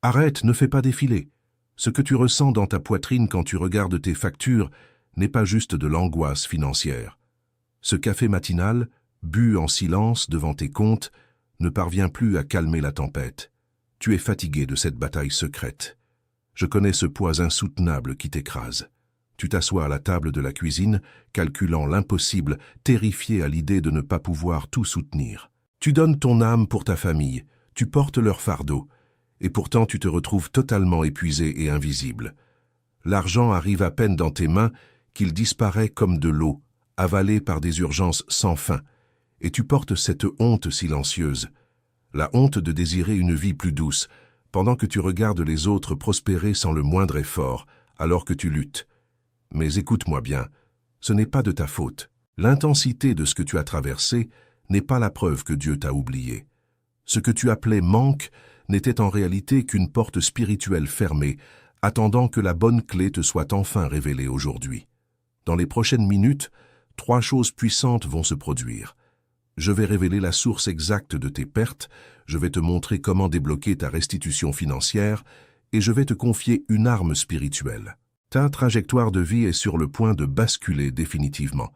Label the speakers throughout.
Speaker 1: Arrête, ne fais pas défiler. Ce que tu ressens dans ta poitrine quand tu regardes tes factures n'est pas juste de l'angoisse financière. Ce café matinal, bu en silence devant tes comptes, ne parvient plus à calmer la tempête. Tu es fatigué de cette bataille secrète. Je connais ce poids insoutenable qui t'écrase. Tu t'assois à la table de la cuisine, calculant l'impossible, terrifié à l'idée de ne pas pouvoir tout soutenir. Tu donnes ton âme pour ta famille, tu portes leur fardeau, et pourtant tu te retrouves totalement épuisé et invisible. L'argent arrive à peine dans tes mains qu'il disparaît comme de l'eau, avalé par des urgences sans fin, et tu portes cette honte silencieuse, la honte de désirer une vie plus douce, pendant que tu regardes les autres prospérer sans le moindre effort, alors que tu luttes. Mais écoute-moi bien, ce n'est pas de ta faute. L'intensité de ce que tu as traversé n'est pas la preuve que Dieu t'a oublié. Ce que tu appelais manque n'était en réalité qu'une porte spirituelle fermée, attendant que la bonne clé te soit enfin révélée aujourd'hui. Dans les prochaines minutes, 3 choses puissantes vont se produire. Je vais révéler la source exacte de tes pertes, je vais te montrer comment débloquer ta restitution financière, et je vais te confier une arme spirituelle. Ta trajectoire de vie est sur le point de basculer définitivement.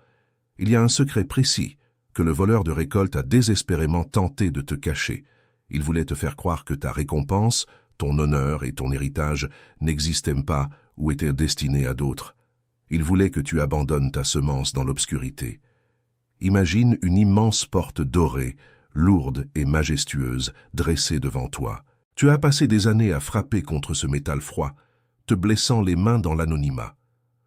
Speaker 1: Il y a un secret précis que le voleur de récolte a désespérément tenté de te cacher. Il voulait te faire croire que ta récompense, ton honneur et ton héritage n'existaient pas ou étaient destinés à d'autres. Il voulait que tu abandonnes ta semence dans l'obscurité. Imagine une immense porte dorée, lourde et majestueuse, dressée devant toi. Tu as passé des années à frapper contre ce métal froid, te blessant les mains dans l'anonymat.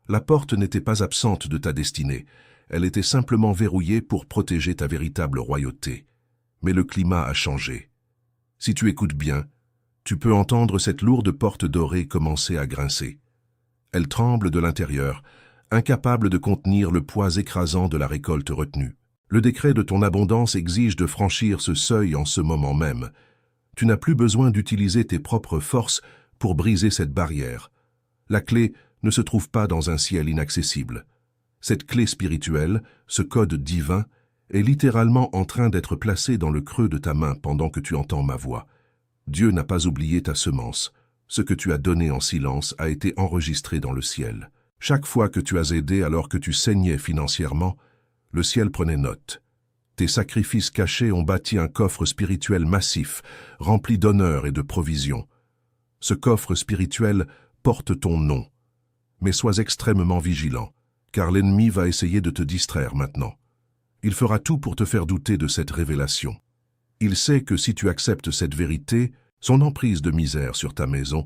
Speaker 1: La porte n'était pas absente de ta destinée, elle était simplement verrouillée pour protéger ta véritable royauté. Mais le climat a changé. Si tu écoutes bien, tu peux entendre cette lourde porte dorée commencer à grincer. Elle tremble de l'intérieur, incapable de contenir le poids écrasant de la récolte retenue. Le décret de ton abondance exige de franchir ce seuil en ce moment même. Tu n'as plus besoin d'utiliser tes propres forces pour briser cette barrière. La clé ne se trouve pas dans un ciel inaccessible. Cette clé spirituelle, ce code divin, est littéralement en train d'être placée dans le creux de ta main pendant que tu entends ma voix. Dieu n'a pas oublié ta semence. Ce que tu as donné en silence a été enregistré dans le ciel. Chaque fois que tu as aidé alors que tu saignais financièrement, le ciel prenait note. Tes sacrifices cachés ont bâti un coffre spirituel massif, rempli d'honneur et de provisions. Ce coffre spirituel porte ton nom. Mais sois extrêmement vigilant, car l'ennemi va essayer de te distraire maintenant. Il fera tout pour te faire douter de cette révélation. Il sait que si tu acceptes cette vérité, son emprise de misère sur ta maison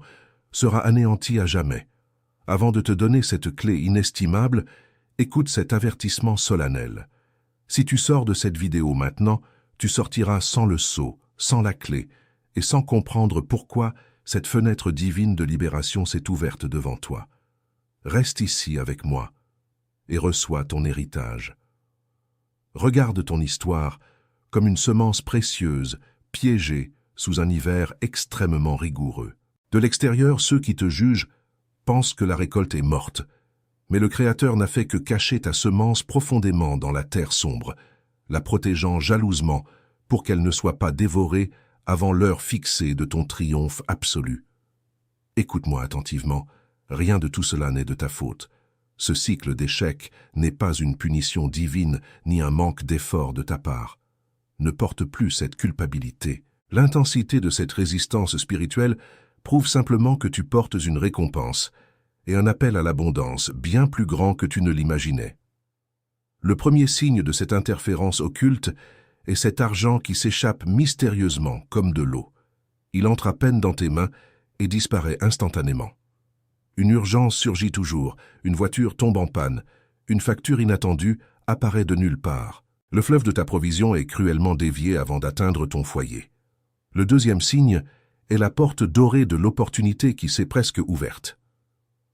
Speaker 1: sera anéantie à jamais. Avant de te donner cette clé inestimable, écoute cet avertissement solennel. Si tu sors de cette vidéo maintenant, tu sortiras sans le sceau, sans la clé, et sans comprendre pourquoi cette fenêtre divine de libération s'est ouverte devant toi. Reste ici avec moi et reçois ton héritage. Regarde ton histoire comme une semence précieuse, piégée sous un hiver extrêmement rigoureux. De l'extérieur, ceux qui te jugent pensent que la récolte est morte, mais le Créateur n'a fait que cacher ta semence profondément dans la terre sombre, la protégeant jalousement pour qu'elle ne soit pas dévorée avant l'heure fixée de ton triomphe absolu. Écoute-moi attentivement, rien de tout cela n'est de ta faute. Ce cycle d'échecs n'est pas une punition divine ni un manque d'effort de ta part. Ne porte plus cette culpabilité. L'intensité de cette résistance spirituelle prouve simplement que tu portes une récompense et un appel à l'abondance bien plus grand que tu ne l'imaginais. Le premier signe de cette interférence occulte est cet argent qui s'échappe mystérieusement comme de l'eau. Il entre à peine dans tes mains et disparaît instantanément. Une urgence surgit toujours, une voiture tombe en panne, une facture inattendue apparaît de nulle part. Le fleuve de ta provision est cruellement dévié avant d'atteindre ton foyer. Le deuxième signe est la porte dorée de l'opportunité qui s'est presque ouverte.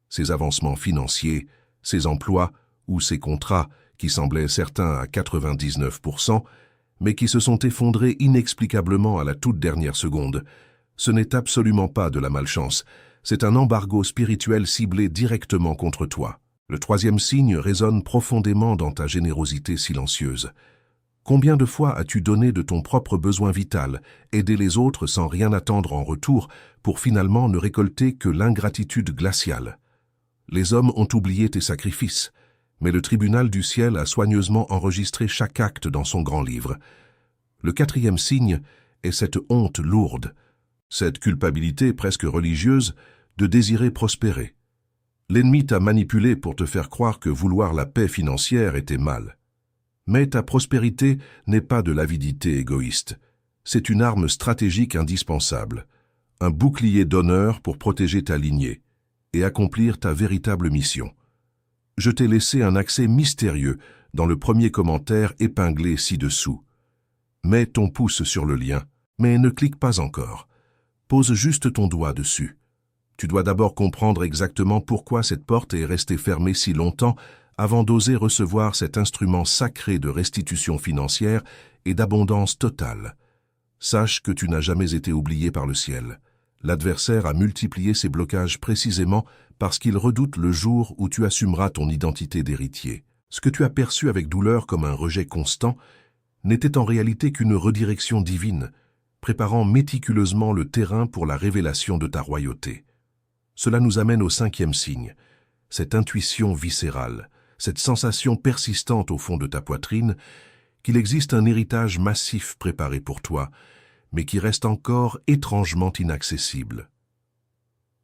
Speaker 1: Ces avancements financiers, ces emplois ou ces contrats qui semblaient certains à 99%, mais qui se sont effondrés inexplicablement à la toute dernière seconde, ce n'est absolument pas de la malchance, c'est un embargo spirituel ciblé directement contre toi. Le troisième signe résonne profondément dans ta générosité silencieuse. Combien de fois as-tu donné de ton propre besoin vital, aidé les autres sans rien attendre en retour, pour finalement ne récolter que l'ingratitude glaciale? Les hommes ont oublié tes sacrifices, mais le tribunal du ciel a soigneusement enregistré chaque acte dans son grand livre. Le quatrième signe est cette honte lourde, cette culpabilité presque religieuse de désirer prospérer. L'ennemi t'a manipulé pour te faire croire que vouloir la paix financière était mal. Mais ta prospérité n'est pas de l'avidité égoïste. C'est une arme stratégique indispensable, un bouclier d'honneur pour protéger ta lignée et accomplir ta véritable mission. Je t'ai laissé un accès mystérieux dans le premier commentaire épinglé ci-dessous. Mets ton pouce sur le lien, mais ne clique pas encore. Pose juste ton doigt dessus. Tu dois d'abord comprendre exactement pourquoi cette porte est restée fermée si longtemps avant d'oser recevoir cet instrument sacré de restitution financière et d'abondance totale. Sache que tu n'as jamais été oublié par le ciel. L'adversaire a multiplié ses blocages précisément parce qu'il redoute le jour où tu assumeras ton identité d'héritier. Ce que tu as perçu avec douleur comme un rejet constant n'était en réalité qu'une redirection divine, préparant méticuleusement le terrain pour la révélation de ta royauté. Cela nous amène au cinquième signe, cette intuition viscérale, cette sensation persistante au fond de ta poitrine qu'il existe un héritage massif préparé pour toi, mais qui reste encore étrangement inaccessible.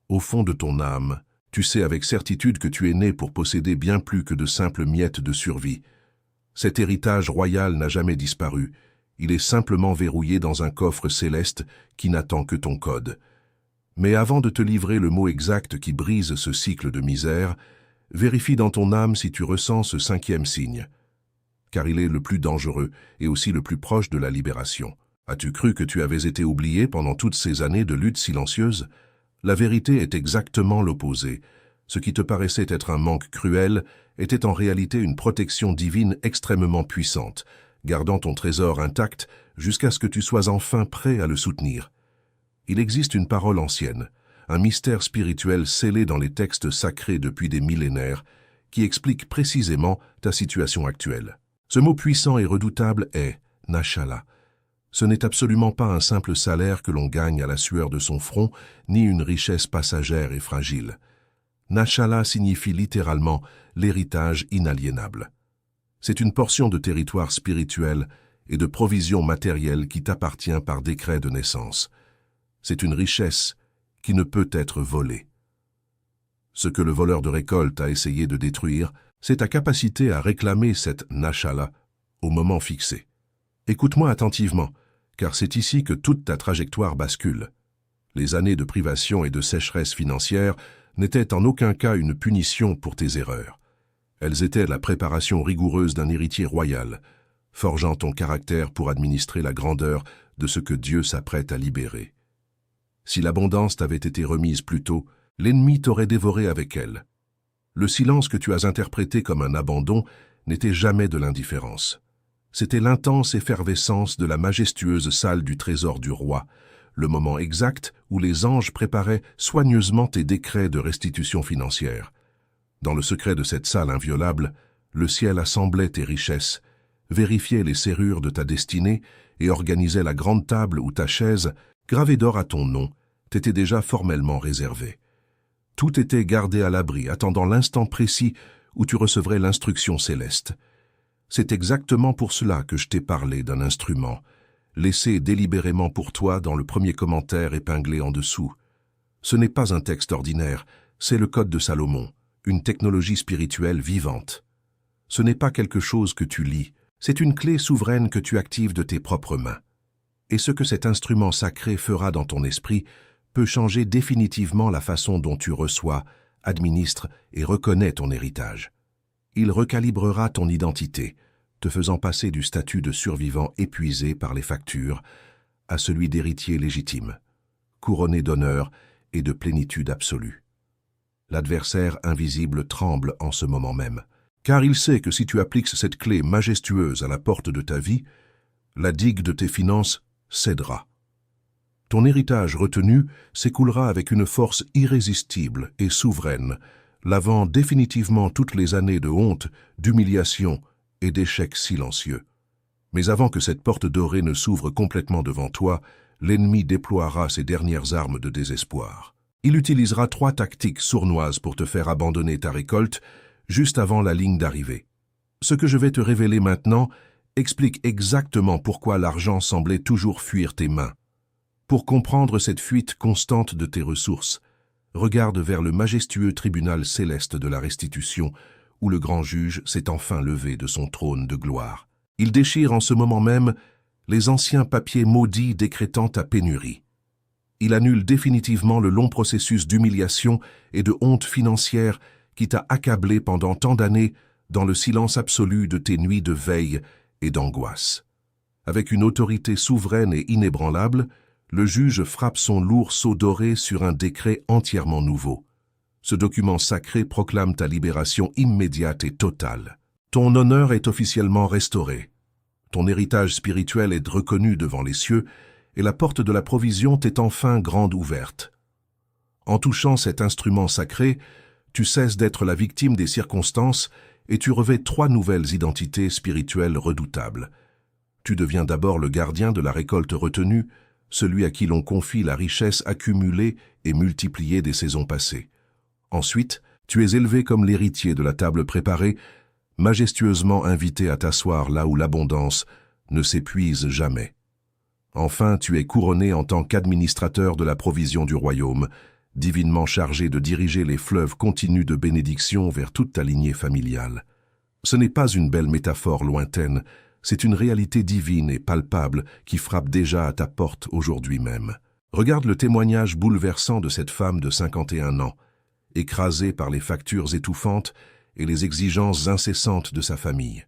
Speaker 1: Au fond de ton âme, tu sais avec certitude que tu es né pour posséder bien plus que de simples miettes de survie. Cet héritage royal n'a jamais disparu, il est simplement verrouillé dans un coffre céleste qui n'attend que ton code. Mais avant de te livrer le mot exact qui brise ce cycle de misère, vérifie dans ton âme si tu ressens ce cinquième signe, car il est le plus dangereux et aussi le plus proche de la libération. As-tu cru que tu avais été oublié pendant toutes ces années de lutte silencieuse? La vérité est exactement l'opposé. Ce qui te paraissait être un manque cruel était en réalité une protection divine extrêmement puissante, gardant ton trésor intact jusqu'à ce que tu sois enfin prêt à le soutenir. Il existe une parole ancienne, un mystère spirituel scellé dans les textes sacrés depuis des millénaires, qui explique précisément ta situation actuelle. Ce mot puissant et redoutable est « Nashala ». Ce n'est absolument pas un simple salaire que l'on gagne à la sueur de son front, ni une richesse passagère et fragile. Nashala signifie littéralement l'héritage inaliénable. C'est une portion de territoire spirituel et de provision matérielle qui t'appartient par décret de naissance. C'est une richesse qui ne peut être volée. Ce que le voleur de récolte a essayé de détruire, c'est ta capacité à réclamer cette Nashala au moment fixé. Écoute-moi attentivement, car c'est ici que toute ta trajectoire bascule. Les années de privation et de sécheresse financière n'étaient en aucun cas une punition pour tes erreurs. Elles étaient la préparation rigoureuse d'un héritier royal, forgeant ton caractère pour administrer la grandeur de ce que Dieu s'apprête à libérer. Si l'abondance t'avait été remise plus tôt, l'ennemi t'aurait dévoré avec elle. Le silence que tu as interprété comme un abandon n'était jamais de l'indifférence. C'était l'intense effervescence de la majestueuse salle du trésor du roi, le moment exact où les anges préparaient soigneusement tes décrets de restitution financière. Dans le secret de cette salle inviolable, le ciel assemblait tes richesses, vérifiait les serrures de ta destinée et organisait la grande table où ta chaise, gravée d'or à ton nom, t'était déjà formellement réservée. Tout était gardé à l'abri, attendant l'instant précis où tu recevrais l'instruction céleste. C'est exactement pour cela que je t'ai parlé d'un instrument, laissé délibérément pour toi dans le premier commentaire épinglé en dessous. Ce n'est pas un texte ordinaire, c'est le code de Salomon, une technologie spirituelle vivante. Ce n'est pas quelque chose que tu lis, c'est une clé souveraine que tu actives de tes propres mains. Et ce que cet instrument sacré fera dans ton esprit peut changer définitivement la façon dont tu reçois, administres et reconnais ton héritage. Il recalibrera ton identité, te faisant passer du statut de survivant épuisé par les factures à celui d'héritier légitime, couronné d'honneur et de plénitude absolue. L'adversaire invisible tremble en ce moment même, car il sait que si tu appliques cette clé majestueuse à la porte de ta vie, la digue de tes finances cédera. Ton héritage retenu s'écoulera avec une force irrésistible et souveraine, lavant définitivement toutes les années de honte, d'humiliation et d'échecs silencieux. Mais avant que cette porte dorée ne s'ouvre complètement devant toi, l'ennemi déploiera ses dernières armes de désespoir. Il utilisera 3 tactiques sournoises pour te faire abandonner ta récolte juste avant la ligne d'arrivée. Ce que je vais te révéler maintenant explique exactement pourquoi l'argent semblait toujours fuir tes mains. Pour comprendre cette fuite constante de tes ressources, regarde vers le majestueux tribunal céleste de la restitution où le grand juge s'est enfin levé de son trône de gloire. Il déchire en ce moment même les anciens papiers maudits décrétant ta pénurie. Il annule définitivement le long processus d'humiliation et de honte financière qui t'a accablé pendant tant d'années dans le silence absolu de tes nuits de veille et d'angoisse. Avec une autorité souveraine et inébranlable, le juge frappe son lourd sceau doré sur un décret entièrement nouveau. Ce document sacré proclame ta libération immédiate et totale. Ton honneur est officiellement restauré. Ton héritage spirituel est reconnu devant les cieux et la porte de la provision t'est enfin grande ouverte. En touchant cet instrument sacré, tu cesses d'être la victime des circonstances et tu revêts 3 nouvelles identités spirituelles redoutables. Tu deviens d'abord le gardien de la récolte retenue, celui à qui l'on confie la richesse accumulée et multipliée des saisons passées. Ensuite, tu es élevé comme l'héritier de la table préparée, majestueusement invité à t'asseoir là où l'abondance ne s'épuise jamais. Enfin, tu es couronné en tant qu'administrateur de la provision du royaume, divinement chargé de diriger les fleuves continus de bénédiction vers toute ta lignée familiale. Ce n'est pas une belle métaphore lointaine, c'est une réalité divine et palpable qui frappe déjà à ta porte aujourd'hui même. Regarde le témoignage bouleversant de cette femme de 51 ans, écrasée par les factures étouffantes et les exigences incessantes de sa famille.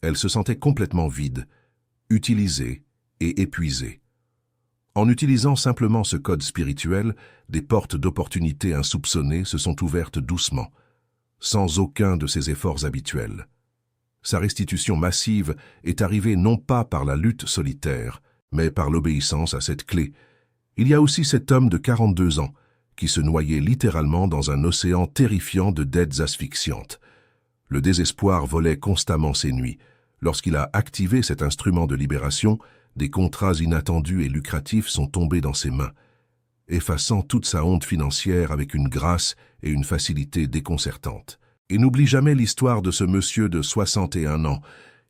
Speaker 1: Elle se sentait complètement vide, utilisée et épuisée. En utilisant simplement ce code spirituel, des portes d'opportunités insoupçonnées se sont ouvertes doucement, sans aucun de ses efforts habituels. Sa restitution massive est arrivée non pas par la lutte solitaire, mais par l'obéissance à cette clé. Il y a aussi cet homme de 42 ans, qui se noyait littéralement dans un océan terrifiant de dettes asphyxiantes. Le désespoir volait constamment ses nuits. Lorsqu'il a activé cet instrument de libération, des contrats inattendus et lucratifs sont tombés dans ses mains, effaçant toute sa honte financière avec une grâce et une facilité déconcertantes. Et n'oublie jamais l'histoire de ce monsieur de 61 ans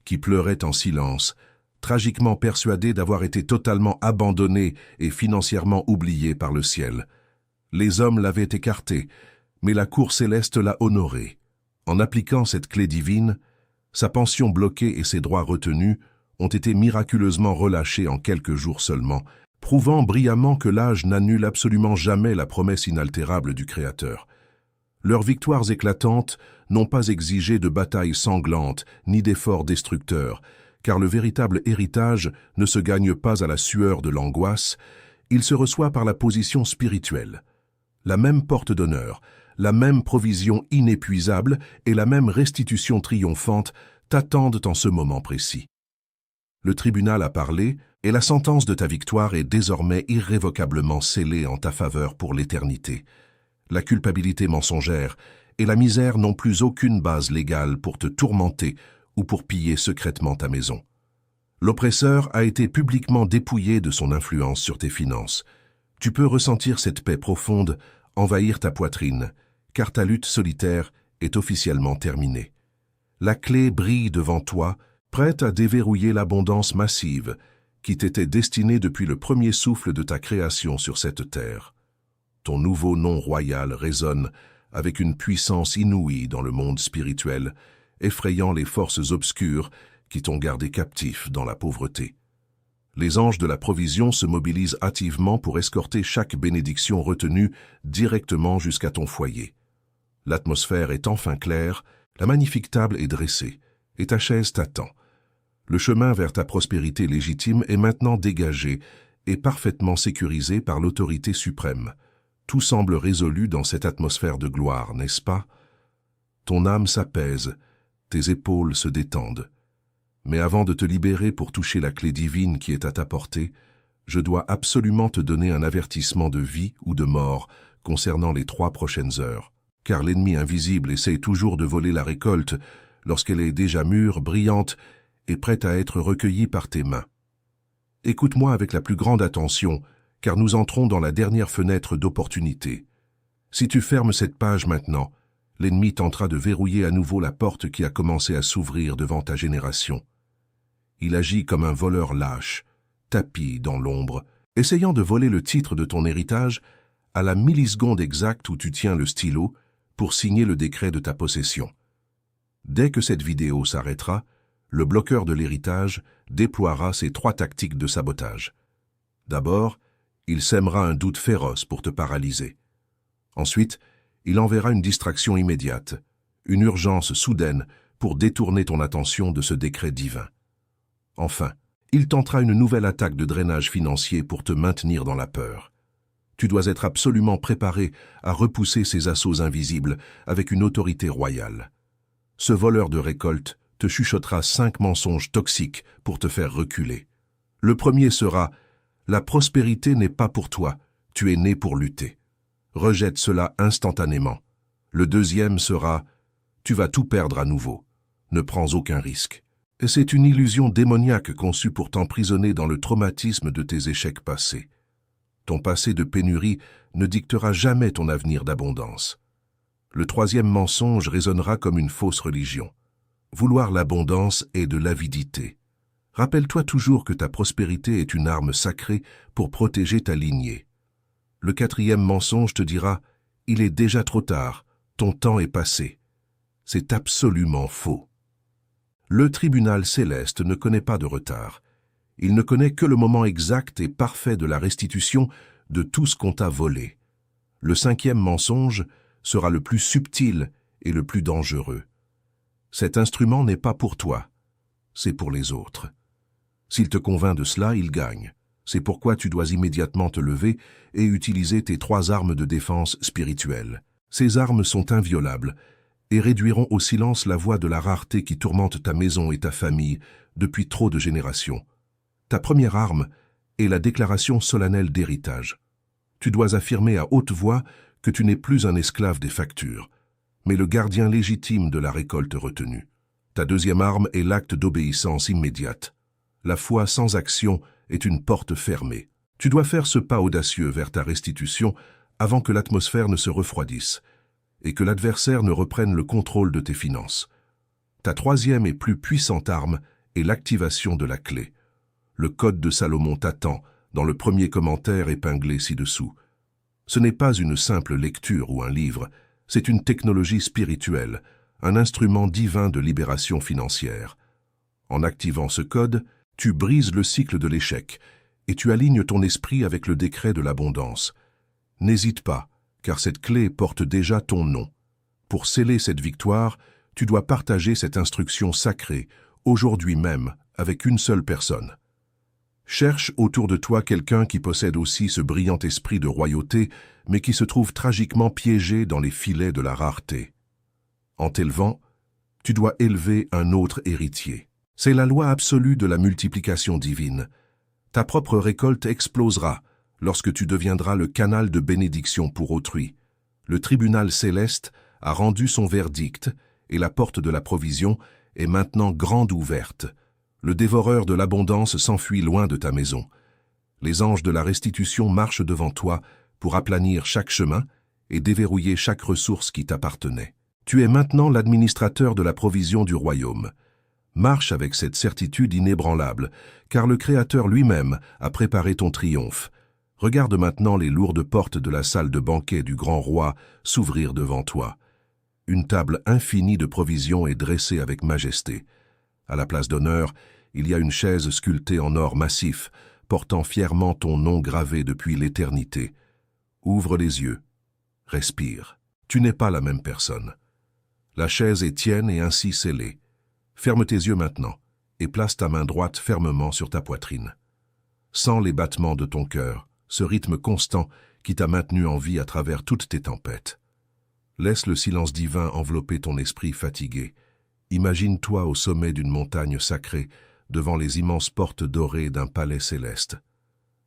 Speaker 1: qui pleurait en silence, tragiquement persuadé d'avoir été totalement abandonné et financièrement oublié par le ciel. Les hommes l'avaient écarté, mais la cour céleste l'a honoré. En appliquant cette clé divine, sa pension bloquée et ses droits retenus ont été miraculeusement relâchés en quelques jours seulement, prouvant brillamment que l'âge n'annule absolument jamais la promesse inaltérable du Créateur. Leurs victoires éclatantes n'ont pas exigé de batailles sanglantes ni d'efforts destructeurs, car le véritable héritage ne se gagne pas à la sueur de l'angoisse, il se reçoit par la position spirituelle. La même porte d'honneur, la même provision inépuisable et la même restitution triomphante t'attendent en ce moment précis. Le tribunal a parlé et la sentence de ta victoire est désormais irrévocablement scellée en ta faveur pour l'éternité. La culpabilité mensongère et la misère n'ont plus aucune base légale pour te tourmenter ou pour piller secrètement ta maison. L'oppresseur a été publiquement dépouillé de son influence sur tes finances. Tu peux ressentir cette paix profonde envahir ta poitrine, car ta lutte solitaire est officiellement terminée. La clé brille devant toi, prête à déverrouiller l'abondance massive qui t'était destinée depuis le premier souffle de ta création sur cette terre. Ton nouveau nom royal résonne avec une puissance inouïe dans le monde spirituel, effrayant les forces obscures qui t'ont gardé captif dans la pauvreté. Les anges de la provision se mobilisent hâtivement pour escorter chaque bénédiction retenue directement jusqu'à ton foyer. L'atmosphère est enfin claire, la magnifique table est dressée, et ta chaise t'attend. Le chemin vers ta prospérité légitime est maintenant dégagé et parfaitement sécurisé par l'autorité suprême. Tout semble résolu dans cette atmosphère de gloire, n'est-ce pas? Ton âme s'apaise, tes épaules se détendent. Mais avant de te libérer pour toucher la clé divine qui est à ta portée, je dois absolument te donner un avertissement de vie ou de mort concernant les 3 prochaines heures. Car l'ennemi invisible essaye toujours de voler la récolte lorsqu'elle est déjà mûre, brillante et prête à être recueillie par tes mains. Écoute-moi avec la plus grande attention, car nous entrons dans la dernière fenêtre d'opportunité. Si tu fermes cette page maintenant, l'ennemi tentera de verrouiller à nouveau la porte qui a commencé à s'ouvrir devant ta génération. Il agit comme un voleur lâche, tapi dans l'ombre, essayant de voler le titre de ton héritage à la milliseconde exacte où tu tiens le stylo pour signer le décret de ta possession. Dès que cette vidéo s'arrêtera, le bloqueur de l'héritage déploiera ses 3 tactiques de sabotage. D'abord, il sèmera un doute féroce pour te paralyser. Ensuite, il enverra une distraction immédiate, une urgence soudaine pour détourner ton attention de ce décret divin. Enfin, il tentera une nouvelle attaque de drainage financier pour te maintenir dans la peur. Tu dois être absolument préparé à repousser ces assauts invisibles avec une autorité royale. Ce voleur de récolte te chuchotera 5 mensonges toxiques pour te faire reculer. Le premier sera « La prospérité n'est pas pour toi, tu es né pour lutter ». Rejette cela instantanément. Le deuxième sera « Tu vas tout perdre à nouveau, ne prends aucun risque ». Et c'est une illusion démoniaque conçue pour t'emprisonner dans le traumatisme de tes échecs passés. Ton passé de pénurie ne dictera jamais ton avenir d'abondance. Le troisième mensonge résonnera comme une fausse religion. Vouloir l'abondance est de l'avidité. Rappelle-toi toujours que ta prospérité est une arme sacrée pour protéger ta lignée. Le quatrième mensonge te dira « Il est déjà trop tard, ton temps est passé ». C'est absolument faux. Le tribunal céleste ne connaît pas de retard. Il ne connaît que le moment exact et parfait de la restitution de tout ce qu'on t'a volé. Le cinquième mensonge sera le plus subtil et le plus dangereux. Cet instrument n'est pas pour toi, c'est pour les autres. S'il te convainc de cela, il gagne. C'est pourquoi tu dois immédiatement te lever et utiliser tes 3 armes de défense spirituelle. Ces armes sont inviolables et réduiront au silence la voix de la rareté qui tourmente ta maison et ta famille depuis trop de générations. Ta première arme est la déclaration solennelle d'héritage. Tu dois affirmer à haute voix que tu n'es plus un esclave des factures, mais le gardien légitime de la récolte retenue. Ta deuxième arme est l'acte d'obéissance immédiate. La foi sans action est une porte fermée. Tu dois faire ce pas audacieux vers ta restitution avant que l'atmosphère ne se refroidisse et que l'adversaire ne reprenne le contrôle de tes finances. Ta troisième et plus puissante arme est l'activation de la clé. Le code de Salomon t'attend dans le premier commentaire épinglé ci-dessous. Ce n'est pas une simple lecture ou un livre, c'est une technologie spirituelle, un instrument divin de libération financière. En activant ce code, tu brises le cycle de l'échec et tu alignes ton esprit avec le décret de l'abondance. N'hésite pas, car cette clé porte déjà ton nom. Pour sceller cette victoire, tu dois partager cette instruction sacrée, aujourd'hui même, avec une seule personne. Cherche autour de toi quelqu'un qui possède aussi ce brillant esprit de royauté, mais qui se trouve tragiquement piégé dans les filets de la rareté. En t'élevant, tu dois élever un autre héritier. C'est la loi absolue de la multiplication divine. Ta propre récolte explosera lorsque tu deviendras le canal de bénédiction pour autrui. Le tribunal céleste a rendu son verdict et la porte de la provision est maintenant grande ouverte. Le dévoreur de l'abondance s'enfuit loin de ta maison. Les anges de la restitution marchent devant toi pour aplanir chaque chemin et déverrouiller chaque ressource qui t'appartenait. Tu es maintenant l'administrateur de la provision du royaume. Marche avec cette certitude inébranlable, car le Créateur lui-même a préparé ton triomphe. Regarde maintenant les lourdes portes de la salle de banquet du grand roi s'ouvrir devant toi. Une table infinie de provisions est dressée avec majesté. À la place d'honneur, il y a une chaise sculptée en or massif, portant fièrement ton nom gravé depuis l'éternité. Ouvre les yeux, respire. Tu n'es pas la même personne. La chaise est tienne et ainsi scellée. Ferme tes yeux maintenant et place ta main droite fermement sur ta poitrine. Sens les battements de ton cœur, ce rythme constant qui t'a maintenu en vie à travers toutes tes tempêtes. Laisse le silence divin envelopper ton esprit fatigué. Imagine-toi au sommet d'une montagne sacrée, devant les immenses portes dorées d'un palais céleste.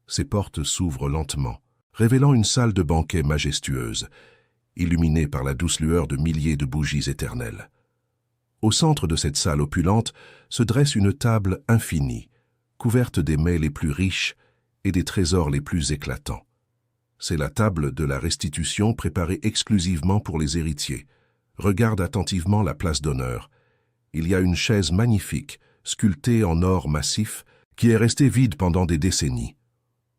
Speaker 1: Ces portes s'ouvrent lentement, révélant une salle de banquet majestueuse, illuminée par la douce lueur de milliers de bougies éternelles. Au centre de cette salle opulente se dresse une table infinie, couverte des mets les plus riches et des trésors les plus éclatants. C'est la table de la restitution préparée exclusivement pour les héritiers. Regarde attentivement la place d'honneur. Il y a une chaise magnifique, sculptée en or massif, qui est restée vide pendant des décennies.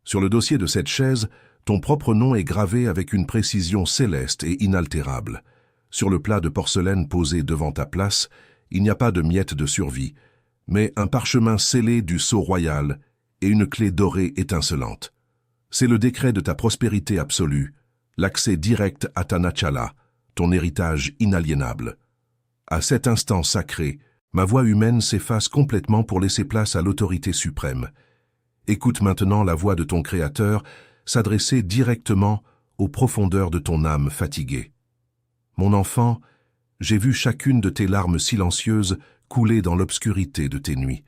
Speaker 1: Sur le dossier de cette chaise, ton propre nom est gravé avec une précision céleste et inaltérable. Sur le plat de porcelaine posé devant ta place, il n'y a pas de miettes de survie, mais un parchemin scellé du sceau royal et une clé dorée étincelante. C'est le décret de ta prospérité absolue, l'accès direct à ta Natchala, ton héritage inaliénable. À cet instant sacré, ma voix humaine s'efface complètement pour laisser place à l'autorité suprême. Écoute maintenant la voix de ton Créateur s'adresser directement aux profondeurs de ton âme fatiguée. Mon enfant, j'ai vu chacune de tes larmes silencieuses couler dans l'obscurité de tes nuits.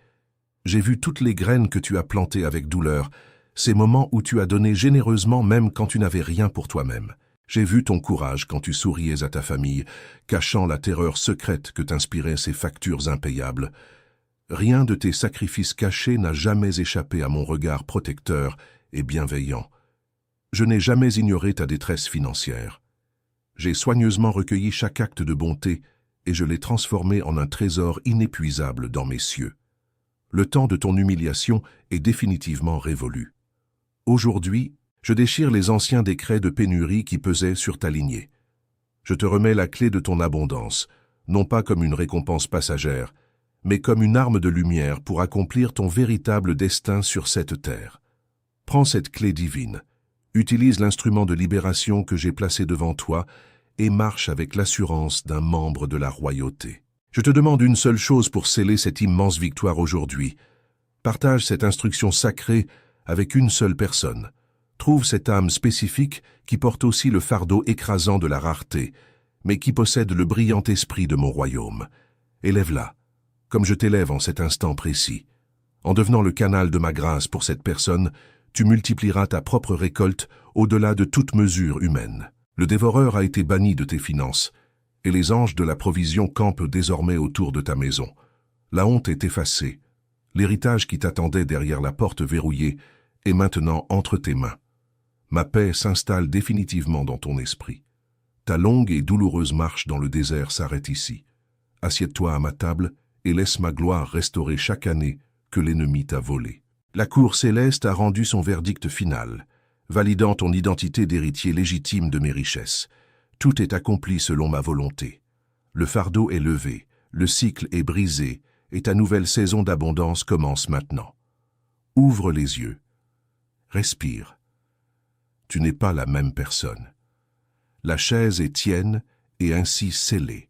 Speaker 1: J'ai vu toutes les graines que tu as plantées avec douleur, ces moments où tu as donné généreusement même quand tu n'avais rien pour toi-même. J'ai vu ton courage quand tu souriais à ta famille, cachant la terreur secrète que t'inspiraient ces factures impayables. Rien de tes sacrifices cachés n'a jamais échappé à mon regard protecteur et bienveillant. Je n'ai jamais ignoré ta détresse financière. J'ai soigneusement recueilli chaque acte de bonté et je l'ai transformé en un trésor inépuisable dans mes cieux. Le temps de ton humiliation est définitivement révolu. Aujourd'hui, je déchire les anciens décrets de pénurie qui pesaient sur ta lignée. Je te remets la clé de ton abondance, non pas comme une récompense passagère, mais comme une arme de lumière pour accomplir ton véritable destin sur cette terre. Prends cette clé divine, utilise l'instrument de libération que j'ai placé devant toi et marche avec l'assurance d'un membre de la royauté. Je te demande une seule chose pour sceller cette immense victoire aujourd'hui. Partage cette instruction sacrée avec une seule personne. Trouve cette âme spécifique qui porte aussi le fardeau écrasant de la rareté, mais qui possède le brillant esprit de mon royaume. Élève-la, comme je t'élève en cet instant précis. En devenant le canal de ma grâce pour cette personne, tu multiplieras ta propre récolte au-delà de toute mesure humaine. Le dévoreur a été banni de tes finances, et les anges de la provision campent désormais autour de ta maison. La honte est effacée. L'héritage qui t'attendait derrière la porte verrouillée est maintenant entre tes mains. Ma paix s'installe définitivement dans ton esprit. Ta longue et douloureuse marche dans le désert s'arrête ici. Assieds-toi à ma table et laisse ma gloire restaurer chaque année que l'ennemi t'a volée. La cour céleste a rendu son verdict final, validant ton identité d'héritier légitime de mes richesses. Tout est accompli selon ma volonté. Le fardeau est levé, le cycle est brisé, et ta nouvelle saison d'abondance commence maintenant. Ouvre les yeux. Respire. Tu n'es pas la même personne. La chaise est tienne et ainsi scellée.